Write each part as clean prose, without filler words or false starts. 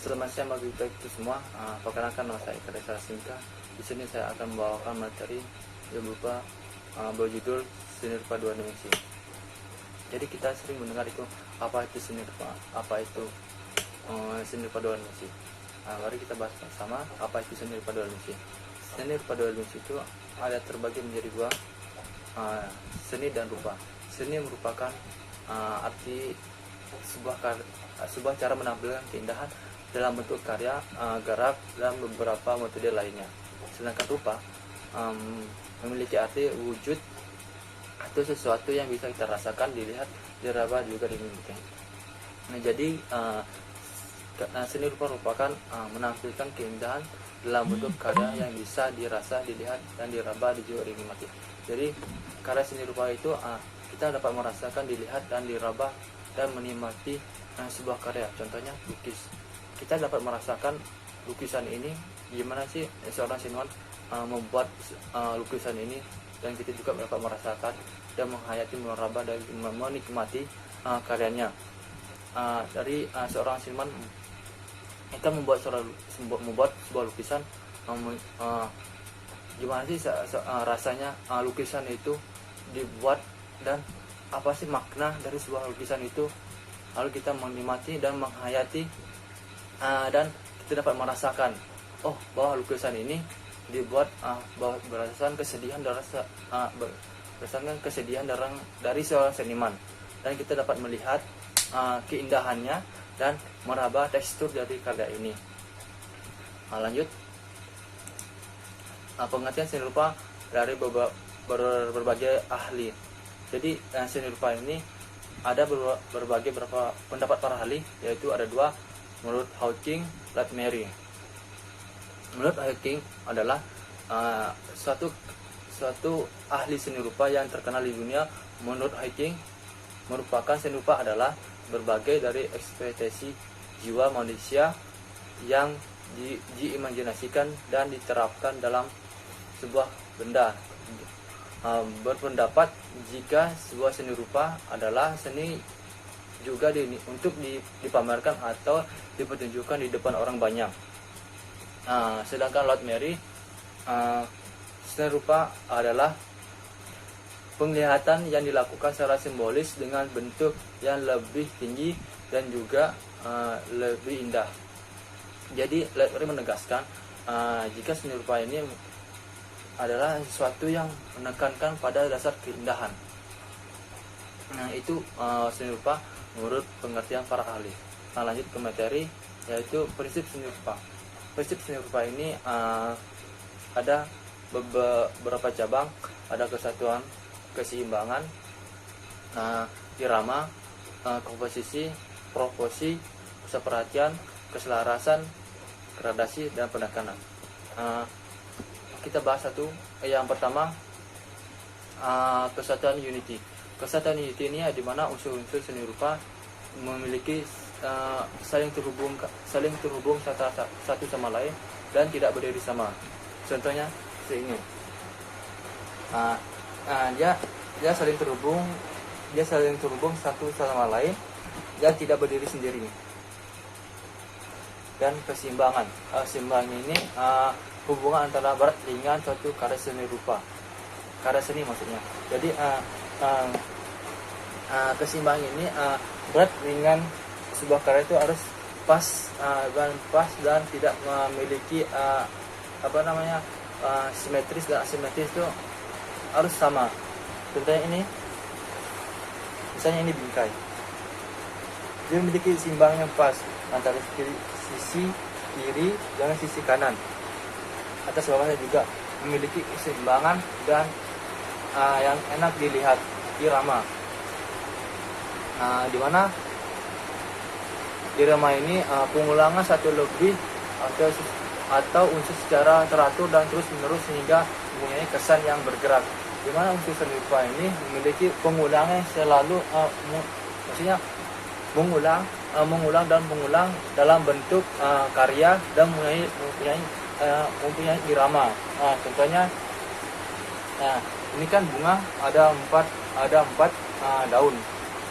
Setelah saya mengikuti itu semua, perkenalkan nama saya Eka Desa Singka. Di sini saya akan membawakan materi yang berupa berjudul seni rupa dua dimensi. Jadi kita sering mendengar itu apa itu seni rupa, apa itu seni rupa dua dimensi. Mari kita bahas bersama apa itu seni rupa dua dimensi. Seni rupa dua dimensi itu ada terbagi menjadi dua, seni dan rupa. Seni merupakan arti sebuah cara menampilkan keindahan dalam bentuk karya, gerak, dan beberapa metode lainnya. Sedangkan rupa memiliki arti wujud atau sesuatu yang bisa kita rasakan, dilihat, diraba, juga dimimiki. Nah, jadi seni rupa merupakan menampilkan keindahan dalam bentuk karya yang bisa dirasa, dilihat, dan diraba, juga dinikmati. Jadi karya seni rupa itu kita dapat merasakan, dilihat, dan diraba, dan menikmati sebuah karya. Contohnya lukis. Kita dapat merasakan lukisan ini, gimana sih seorang seniman membuat lukisan ini, dan kita juga dapat merasakan dan menghayati, meraba, dan menikmati karyanya. Dari seorang seniman, kita membuat sebuah lukisan, gimana sih rasanya lukisan itu dibuat, dan apa sih makna dari sebuah lukisan itu, lalu kita menikmati dan menghayati, dan kita dapat merasakan bahwa lukisan ini dibuat berdasarkan kesedihan dari seorang seniman, dan kita dapat melihat keindahannya dan meraba tekstur dari karya ini. Lanjut, pengertian seni rupa dari berbagai ahli. Jadi seni rupa ini ada berbagai pendapat para ahli, yaitu ada dua. Menurut Hawking, Latimer. Menurut Hawking adalah suatu ahli seni rupa yang terkenal di dunia. Menurut Hawking, merupakan seni rupa adalah berbagai dari ekspresi jiwa manusia yang diimajinasikan dan diterapkan dalam sebuah benda. Berpendapat jika sebuah seni rupa adalah seni juga untuk dipamerkan atau dipertunjukkan di depan orang banyak. Sedangkan Latimer, seni rupa adalah penglihatan yang dilakukan secara simbolis dengan bentuk yang lebih tinggi dan juga lebih indah. Jadi Latimer menegaskan jika seni rupa ini adalah sesuatu yang menekankan pada dasar keindahan. Nah, itu seni rupa menurut pengertian para ahli. Lanjut ke materi, yaitu prinsip seni rupa. Prinsip seni rupa ini ada beberapa cabang. Ada kesatuan, keseimbangan, irama, komposisi, proporsi, pusat perhatian, keselarasan, gradasi, dan penekanan. Kita bahas satu. Yang pertama, kesatuan unity. Kesatuan unity ini di mana unsur-unsur seni rupa memiliki saling terhubung satu sama lain dan tidak berdiri sama. Contohnya ini, dia saling terhubung satu sama lain dan tidak berdiri sendiri. Dan keseimbangan. Keseimbangan ini hubungan antara berat ringan suatu karya seni rupa. Karya seni maksudnya. Jadi keseimbangan ini berat ringan sebuah karya itu harus pas dan tidak memiliki simetris dan asimetris, itu harus sama. Contohnya ini, misalnya ini bingkai, dia memiliki keseimbangan yang pas antara sisi kiri dengan sisi kanan. Atas bawahnya juga memiliki keseimbangan dan yang enak dilihat, irama. Di mana irama ini pengulangan satu lebih atau unsur secara teratur dan terus menerus sehingga mempunyai kesan yang bergerak. Di mana unsur seni rupa ini memiliki pengulangan selalu, maksudnya mengulang dan mengulang dalam bentuk karya dan mempunyai irama. Contohnya, ini kan bunga ada empat daun.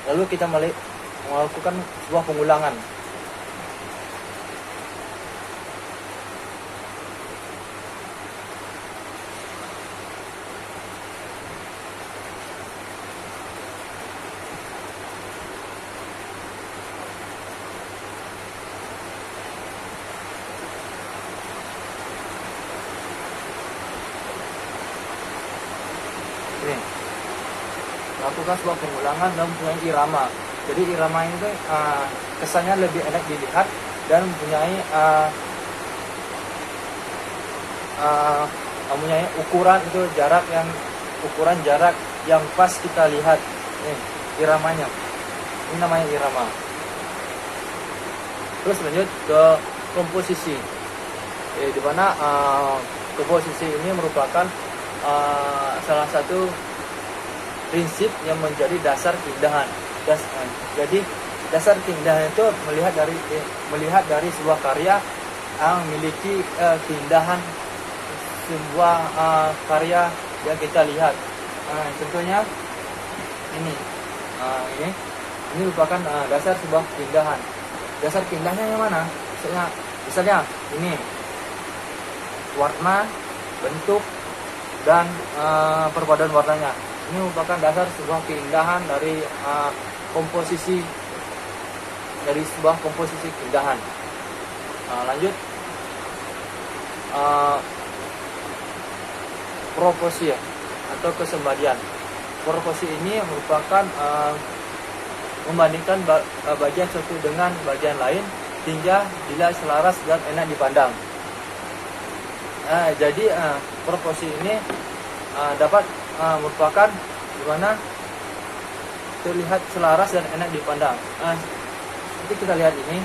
Lalu kita melakukan sebuah pengulangan. melakukan sebuah pengulangan dan mempunyai irama. Jadi irama ini tuh kesannya lebih enak dilihat dan mempunyai mempunyai ukuran jarak yang pas kita lihat. Nih, iramanya. Ini namanya irama. Terus lanjut ke komposisi. Di mana komposisi ini merupakan salah satu prinsip yang menjadi dasar keindahan. Jadi dasar keindahan itu melihat dari sebuah karya yang memiliki keindahan sebuah karya yang kita lihat. Contohnya ini merupakan dasar sebuah keindahan. Dasar keindahannya yang mana? Misalnya ini warna, bentuk, dan perpaduan warnanya. Ini merupakan dasar sebuah keindahan dari sebuah komposisi keindahan. Lanjut, proporsi atau kesembadian. Proporsi ini merupakan membandingkan bagian satu dengan bagian lain hingga dilihat selaras dan enak dipandang. Jadi proporsi ini dapat merupakan dimana terlihat selaras dan enak dipandang. Seperti kita lihat ini,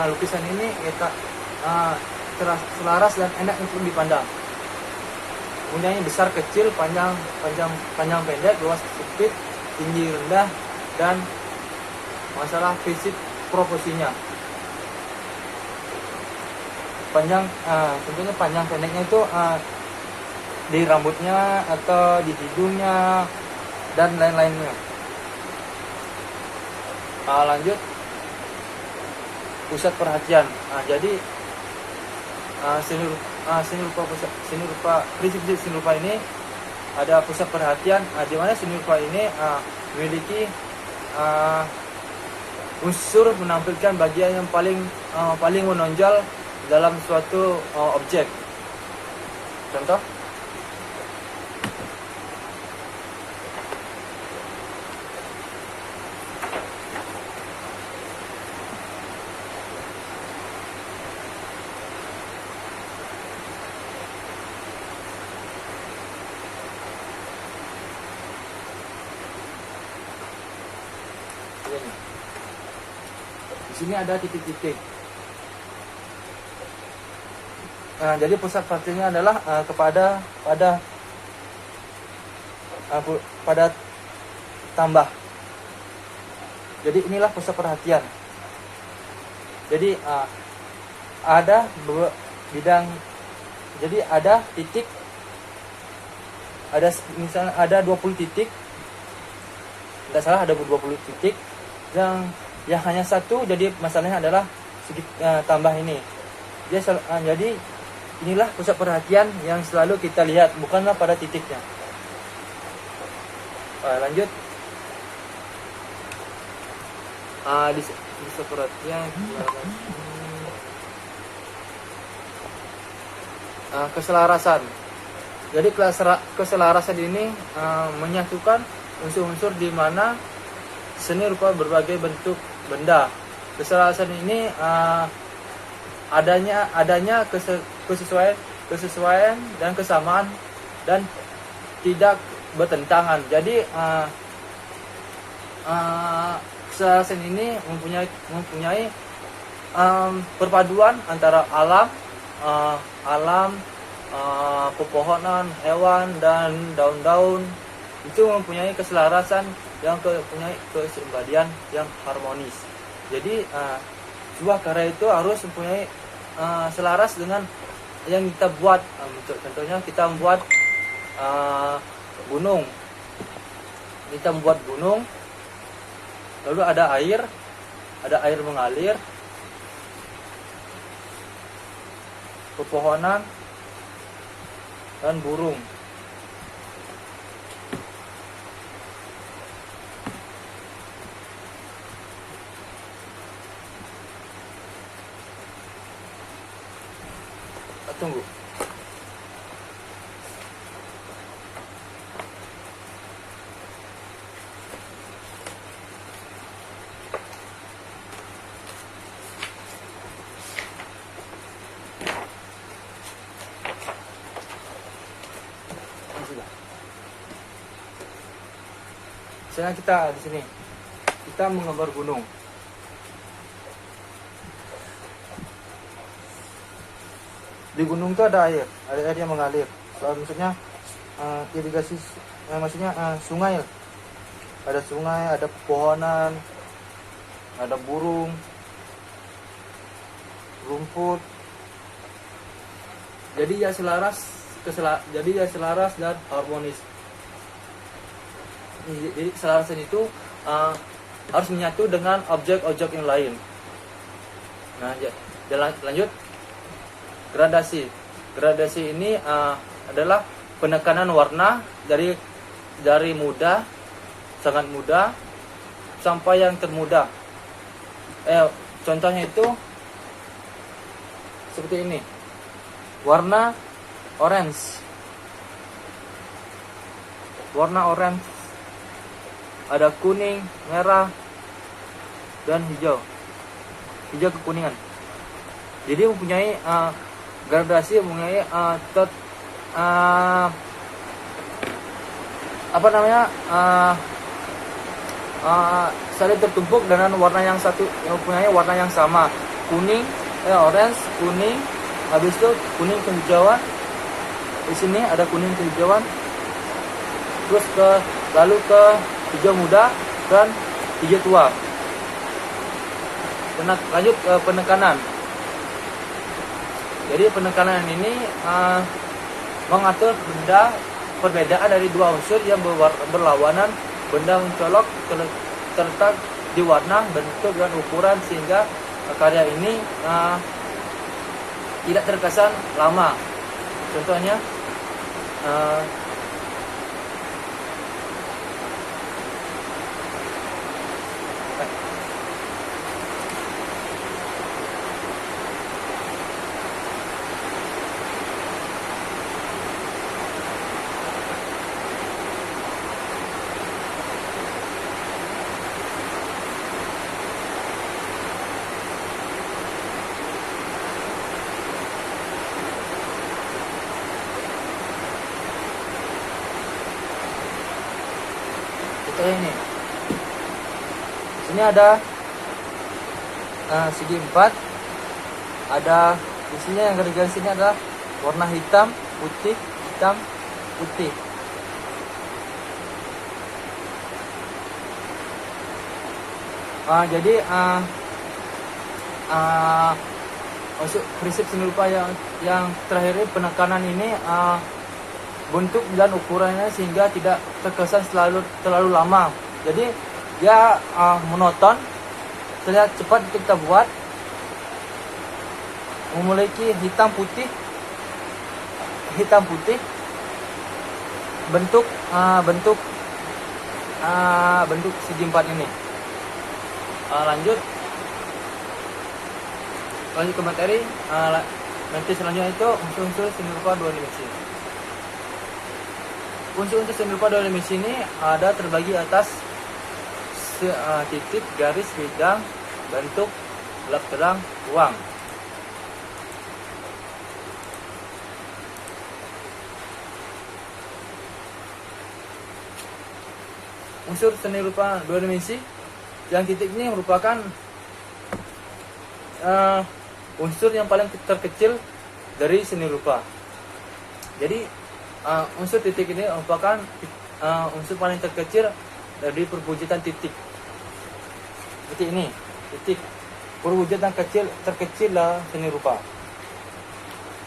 lukisan ini kita selaras dan enak untuk dipandang. Punyanya besar kecil, panjang pendek, luas sempit, tinggi rendah, dan masalah prinsip proporsinya. Tentunya panjang pendeknya itu di rambutnya atau di hidungnya dan lain-lainnya. Lanjut, pusat perhatian. Jadi prinsip seni rupa ini ada pusat perhatian, di mana seni rupa ini memiliki unsur menampilkan bagian yang paling menonjol dalam suatu objek. Contoh, di sini ada titik-titik. Jadi pusat perhatiannya adalah pada tambah. Jadi inilah pusat perhatian. Jadi ada bidang. Jadi ada titik. Misalnya ada 20 titik. Tidak salah, ada 20 titik yang hanya satu. Jadi masalahnya adalah tambah ini. Jadi inilah pusat perhatian yang selalu kita lihat, bukanlah pada titiknya. Lanjut, di pusat perhatian keselarasan. Jadi keselarasan ini menyatukan unsur-unsur di mana seni rupa berbagai bentuk benda. Keselarasan ini adanya kesesuaian dan kesamaan dan tidak bertentangan. Jadi keselarasan ini mempunyai perpaduan antara alam, pepohonan, hewan, dan daun-daun. Itu mempunyai keselarasan yang mempunyai kesembadian yang harmonis. Jadi sebuah karya itu harus mempunyai selaras dengan yang kita buat. Contohnya kita membuat gunung. Kita membuat gunung, lalu ada air mengalir, pepohonan, dan burung. Tunggu. Misalnya kita di sini, kita menggambar gunung. Di gunung itu ada air yang mengalir. Soal maksudnya irigasi, maksudnya sungai. Ada sungai, ada pepohonan, ada burung, rumput. Jadi ya selaras dan harmonis. Jadi selarasan itu harus menyatu dengan objek-objek yang lain. Nah, lanjut. Gradasi ini adalah penekanan warna dari mudah, sangat mudah, sampai yang termudah. Contohnya itu seperti ini. Warna orange. Ada kuning, merah, dan hijau. Hijau kekuningan. Jadi mempunyai gradasi, mempunyai saling tertumpuk dengan warna yang satu, yang mempunyai warna yang sama. Kuning, orange, kuning, habis itu kuning kehijauan. Di sini ada kuning kehijauan. Terus lalu ke hijau muda dan hijau tua. Lanjut ke penekanan. Jadi penekanan ini mengatur perbedaan dari dua unsur yang berlawanan. Benda mencolok terletak di warna, bentuk, dan ukuran sehingga karya ini tidak terkesan lama. Contohnya ini. Sini ada segi 4. Ada di sini yang garis sini ada warna hitam, putih, hitam, putih. Jadi maksud prinsip seni rupa yang terakhir ini, penekanan ini bentuk dan ukurannya sehingga tidak terkesan terlalu lama. Jadi dia monoton, terlihat cepat kita buat, memiliki hitam putih, bentuk segi 4 ini. Lanjut ke materi. Nanti selanjutnya itu unsur-unsur seni rupa 2 dimensi. Unsur-unsur seni rupa 2 dimensi ini ada terbagi atas titik, garis, bidang, bentuk, gelap terang, ruang. Unsur seni rupa 2 dimensi, yang titik ini merupakan unsur yang paling terkecil dari seni rupa. Jadi unsur titik ini merupakan unsur paling terkecil dari perwujudan titik. Seperti ini, titik perwujudan terkecil lah seni rupa.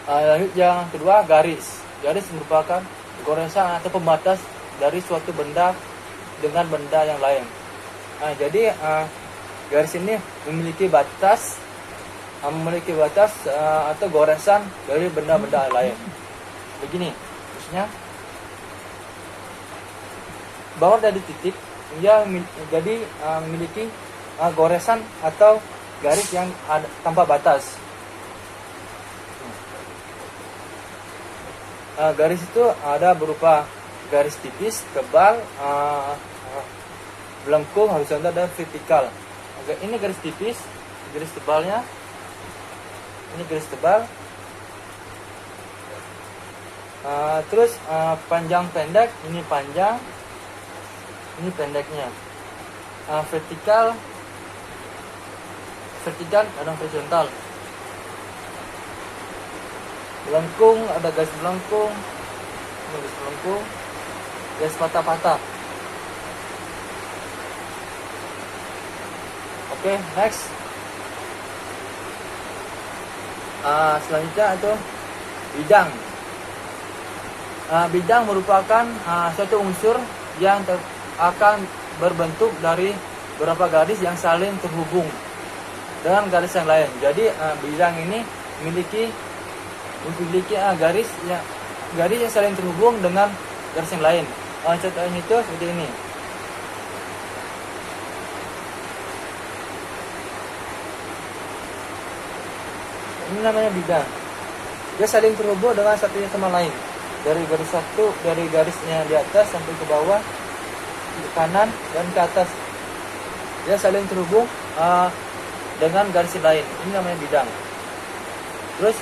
Lanjut yang kedua, garis. Garis merupakan goresan atau pembatas dari suatu benda dengan benda yang lain. Jadi garis ini memiliki batas atau goresan dari benda-benda lain. Begini, maksudnya bahwa dari titik dia jadi memiliki goresan atau garis yang tanpa batas. Garis itu ada berupa garis tipis, tebal, melengkung, horizontal, dan vertikal. Ini garis tipis, garis tebalnya. Ini garis tebal. Terus panjang pendek, ini panjang. ini pendeknya. Vertikal kadang horizontal. Melengkung, ada garis melengkung, garis patah-patah. Oke, next. Selanjutnya itu bidang. Bidang merupakan suatu unsur yang akan berbentuk dari beberapa garis yang saling terhubung dengan garis yang lain. Jadi bidang ini memiliki garis yang saling terhubung dengan garis yang lain. Contohnya itu seperti ini. Ini namanya bidang. Dia saling terhubung dengan satunya sama lain. Dari garis satu, dari garisnya di atas sampai ke bawah, ke kanan dan ke atas. Dia saling terhubung dengan garis lain. Ini namanya bidang. Terus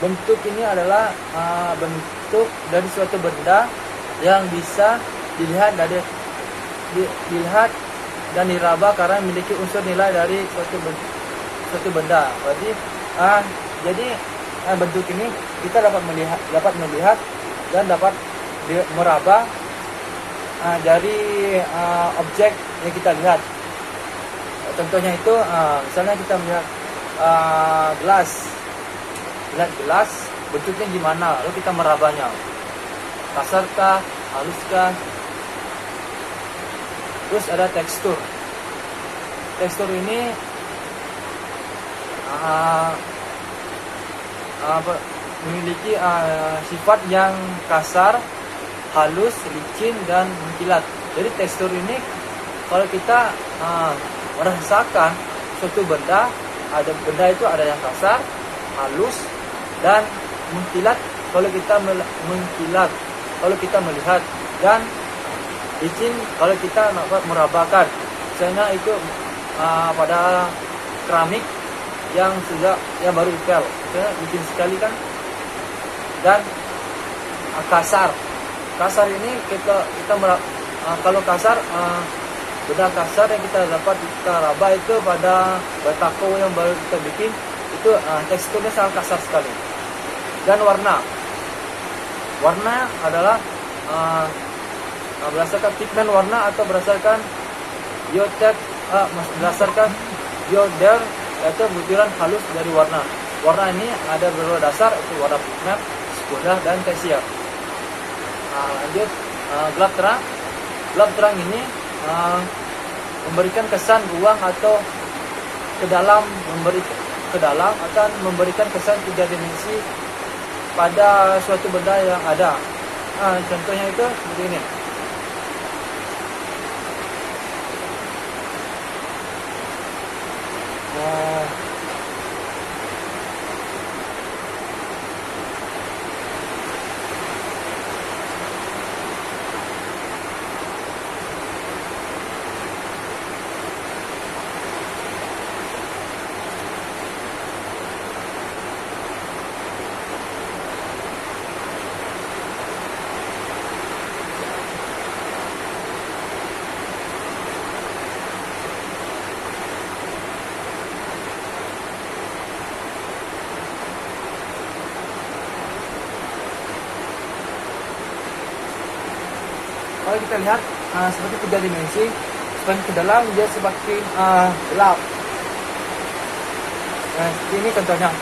bentuk ini adalah bentuk dari suatu benda yang bisa dilihat dan diraba karena memiliki unsur nilai dari suatu benda. Berarti jadi bentuk ini kita dapat melihat dan dapat meraba dari objek yang kita lihat. Contohnya itu misalnya kita melihat gelas, bentuknya gimana, lalu kita merabanya, kasarkah, haluskah. Terus ada tekstur ini memiliki sifat yang kasar, halus, licin, dan mengkilat. Jadi tekstur ini kalau kita merasakan suatu benda, itu ada yang kasar, halus, dan mengkilat kalau kita melihat, dan licin kalau kita merabakan. Misalnya itu pada keramik yang baru dipel, licin sekali kan. Dan kasar ini kita kalau kasar, benda kasar yang kita dapat kita raba itu pada batako yang baru kita bikin, itu teksturnya sangat kasar sekali. Dan warna adalah berdasarkan pigmen warna atau berdasarkan bioder, yaitu butiran halus dari warna. Warna ini ada beberapa dasar, itu warna pigmen, sekunder, dan tersier. Lanjut, gelap terang ini memberikan kesan ruang atau ke dalam, akan memberikan kesan 3 dimensi pada suatu benda yang ada. Contohnya itu seperti ini. Kalau kita lihat seperti 3 dimensi, semakin ke dalam dia semakin gelap. Ini contohnya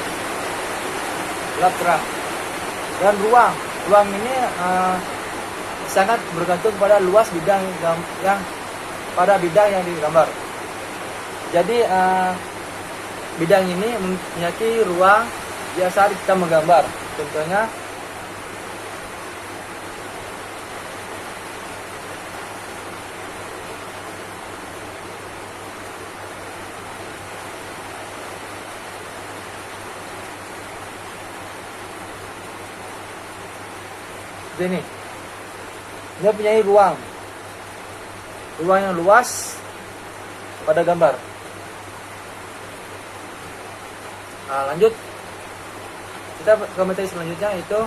gelap terang. Dan ruang ini sangat bergantung pada luas bidang yang digambar. Jadi bidang ini memiliki ruang biasa kita menggambar. Contohnya ini, dia punya ruang yang luas pada gambar. Lanjut Kita ke materi selanjutnya, itu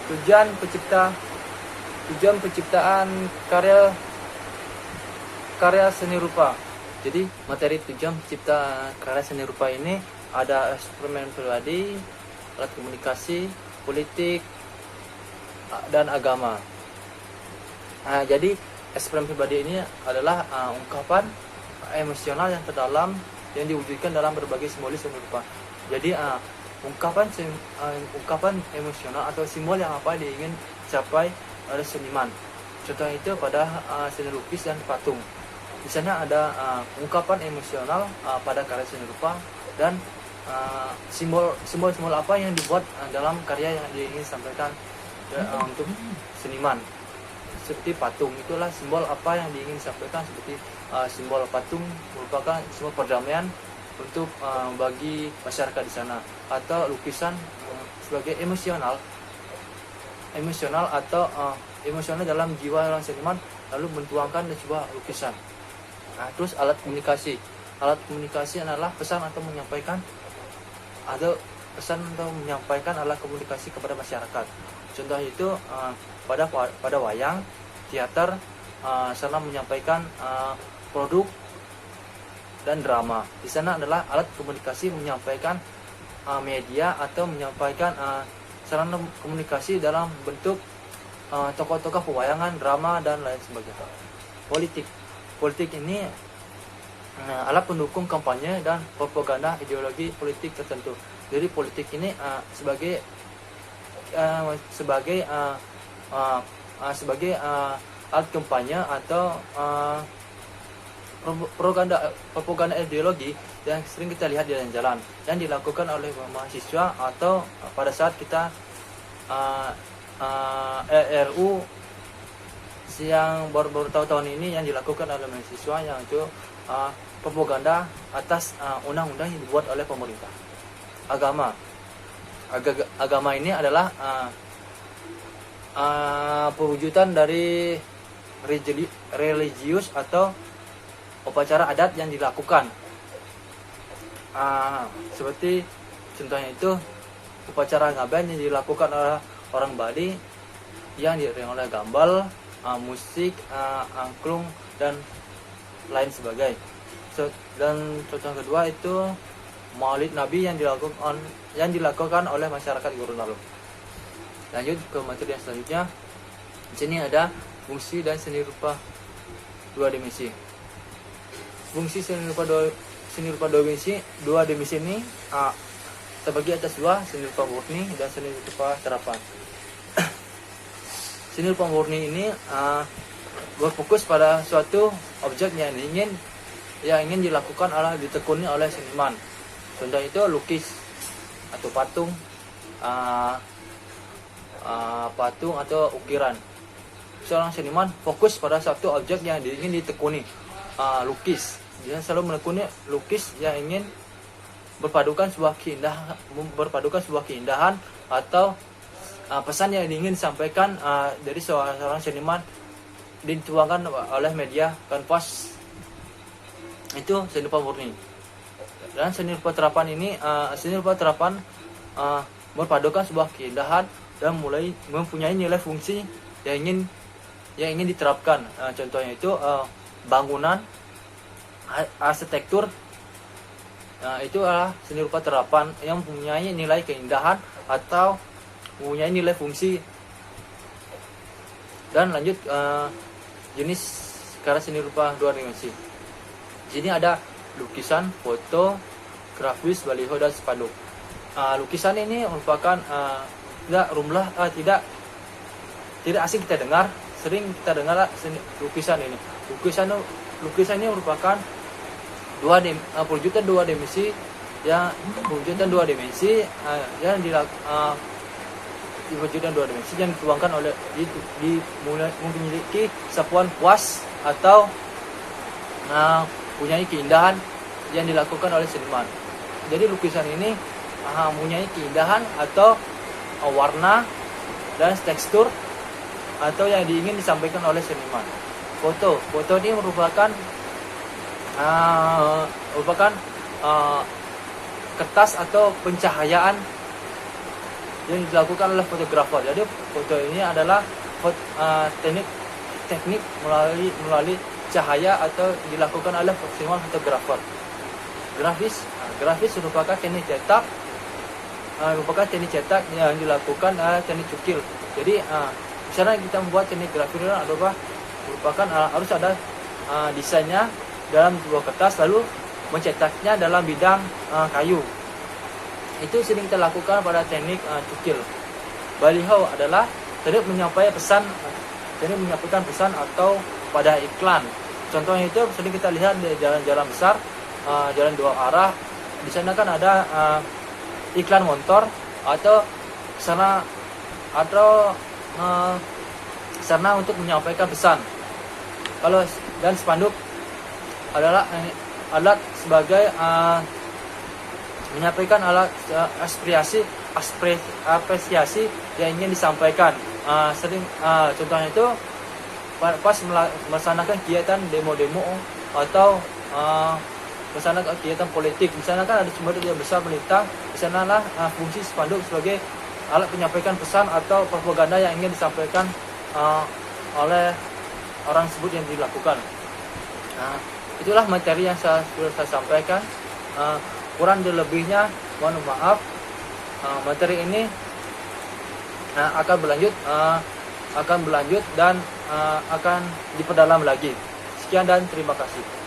tujuan penciptaan karya seni rupa. Jadi materi tujuan pencipta karya seni rupa ini ada eksperimen pribadi, alat komunikasi, politik, dan agama. Jadi eksperimen pribadi ini adalah ungkapan emosional yang terdalam yang diwujudkan dalam berbagai simbolis seni rupa. Jadi ungkapan emosional atau simbol yang apa diingin capai oleh seniman. Contohnya itu pada seni lukis dan patung. Di sana ada ungkapan emosional pada karya seni rupa dan simbol apa yang dibuat dalam karya yang diingin sampaikan untuk seniman. Seperti patung, itulah simbol apa yang diingin disampaikan. Seperti simbol patung merupakan simbol perdamaian untuk bagi masyarakat di sana, atau lukisan sebagai emosional atau emosional dalam jiwa orang seniman, lalu mentuangkan di sebuah lukisan. Terus alat komunikasi adalah pesan atau menyampaikan alat komunikasi kepada masyarakat. Contoh itu pada wayang, teater, serta menyampaikan produk dan drama. Di sana adalah alat komunikasi menyampaikan media atau menyampaikan sarana komunikasi dalam bentuk tokoh-tokoh pewayangan, drama, dan lain sebagainya. Politik ini alat pendukung kampanye dan propaganda ideologi politik tertentu. Jadi politik ini sebagai alat kampanye atau propaganda ideologi yang sering kita lihat di jalan yang dilakukan oleh mahasiswa, atau pada saat kita RU yang baru tahun ini yang dilakukan oleh mahasiswa, yang itu propaganda atas undang-undang yang dibuat oleh pemerintah. Agama ini adalah perwujudan dari religius atau upacara adat yang dilakukan. Seperti contohnya itu upacara ngaben yang dilakukan oleh orang Bali, yang diiringi oleh gambal, musik, angklung, dan lain sebagainya. Dan contoh kedua itu Maulid Nabi yang dilakukan oleh masyarakat Gorontalo. Lanjut ke materi yang selanjutnya. Di sini ada fungsi dan seni rupa dua dimensi. Fungsi seni rupa dua dimensi ini terbagi atas dua: seni rupa murni dan seni rupa terapan. Seni rupa murni ini berfokus pada suatu objek yang ingin dilakukan ditekuni oleh seniman. Contoh itu lukis atau patung atau ukiran. Seorang seniman fokus pada satu objek yang ingin ditekuni. Lukis, dia selalu menekuni lukis yang ingin berpadukan sebuah keindahan atau pesan yang ingin disampaikan dari seorang seniman, dituangkan oleh media kanvas. Itu seni rupa murni. Dan seni rupa terapan ini berpadukan sebuah keindahan dan mulai mempunyai nilai fungsi yang ingin diterapkan. Contohnya itu bangunan, arsitektur. Itu adalah seni rupa terapan yang mempunyai nilai keindahan atau mempunyai nilai fungsi. Dan lanjut jenis karya seni rupa dua dimensi. Di sini ada lukisan, foto, grafis, baliho, dan spanduk. Lukisan ini merupakan tidak asing kita dengar, sering kita dengar lukisan ini. Lukisan ini merupakan perwujudan dua dimensi yang dituangkan oleh memiliki sapuan puas atau mempunyai keindahan yang dilakukan oleh seniman. Jadi lukisan ini mempunyai keindahan atau warna dan tekstur atau yang ingin disampaikan oleh seniman. Foto ini merupakan kertas atau pencahayaan yang dilakukan oleh fotografer. Jadi foto ini adalah teknik melalui cahaya atau dilakukan oleh profesional fotografer. Grafis merupakan teknik cetak yang dilakukan teknik cukil. Jadi cara kita membuat teknik grafis adalah merupakan harus ada desainnya dalam sebuah kertas, lalu mencetaknya dalam bidang kayu. Itu sering kita lakukan pada teknik cukil. Baliho adalah teknik menyampaikan pesan atau pada iklan. Contohnya itu sering kita lihat di jalan-jalan besar, jalan dua arah. Di sana kan ada iklan motor atau sana untuk menyampaikan pesan. Kalau dan spanduk adalah alat sebagai menyampaikan alat apresiasi yang ingin disampaikan. Contohnya itu pas melaksanakan kegiatan demo-demo atau melaksanakan kegiatan politik. Di sana kan ada sumber yang besar pemerintah. Di sanalah fungsi spanduk sebagai alat penyampaikan pesan atau propaganda yang ingin disampaikan oleh orang tersebut yang dilakukan. Itulah materi yang sudah saya sampaikan. Kurang dan lebihnya mohon maaf. Materi ini akan berlanjut dan akan diperdalam lagi. Sekian dan terima kasih.